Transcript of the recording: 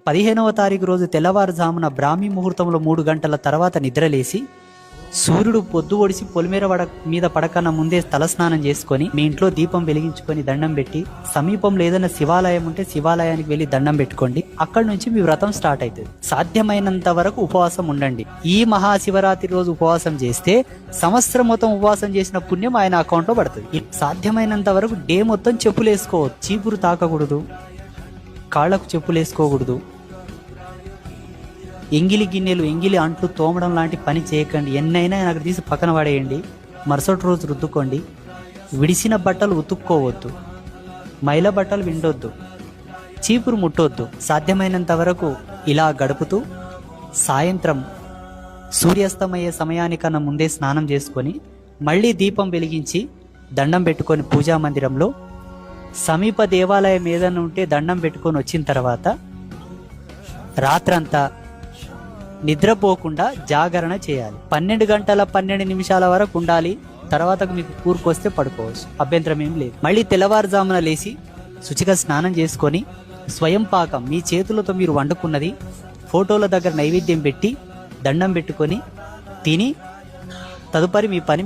15వ తారీఖు రోజు తెల్లవారుజామున బ్రాహ్మీ ముహూర్తంలో 3 గంటల తర్వాత నిద్రలేసి సూర్యుడు పొద్దు ఒడిసి పొలిమేర మీద పడకన్న ముందే తలస్నానం చేసుకొని మీ ఇంట్లో దీపం వెలిగించుకొని దండం పెట్టి సమీపంలో ఏదైనా శివాలయం ఉంటే శివాలయానికి వెళ్ళి దండం పెట్టుకోండి. అక్కడి నుంచి మీ వ్రతం స్టార్ట్ అవుతుంది. సాధ్యమైనంత వరకు ఉపవాసం ఉండండి. ఈ మహాశివరాత్రి రోజు ఉపవాసం చేస్తే సంవత్సరం మొత్తం ఉపవాసం చేసిన పుణ్యం ఆయన అకౌంట్ లో పడుతుంది. సాధ్యమైనంత వరకు డే మొత్తం చెప్పులు వేసుకోవద్దు, చీపురు తాకకూడదు, కాళ్లకు చెప్పులు వేసుకోకూడదు, ఎంగిలి గిన్నెలు ఎంగిలి అంట్లు తోమడం లాంటి పని చేయకండి. ఎన్నైనా నాకు తీసి పక్కన పడేయండి. మరుసటి రోజు రుద్దుకోండి. విడిసిన బట్టలు ఉతుక్కోవద్దు, మైల బట్టలు విండొద్దు, చీపురు ముట్టొద్దు. సాధ్యమైనంత వరకు ఇలా గడుపుతూ సాయంత్రం సూర్యాస్తమయ్యే సమయానికన్నా ముందే స్నానం చేసుకొని మళ్ళీ దీపం వెలిగించి దండం పెట్టుకొని పూజా మందిరంలో సమీప దేవాలయం ఏదైనా ఉంటే దండం పెట్టుకొని వచ్చిన తర్వాత రాత్రంతా నిద్రపోకుండా జాగరణ చేయాలి. 12 గంటల 12 నిమిషాల వరకు ఉండాలి. తర్వాత మీకు కూరుకొస్తే పడుకోవచ్చు, అభ్యంతరం ఏం లేదు. మళ్ళీ తెల్లవారుజామున లేచి శుచిగా స్నానం చేసుకొని స్వయం పాకం మీ చేతులతో మీరు వండుకున్నది ఫోటోల దగ్గర నైవేద్యం పెట్టి దండం పెట్టుకొని తిని తదుపరి మీ పని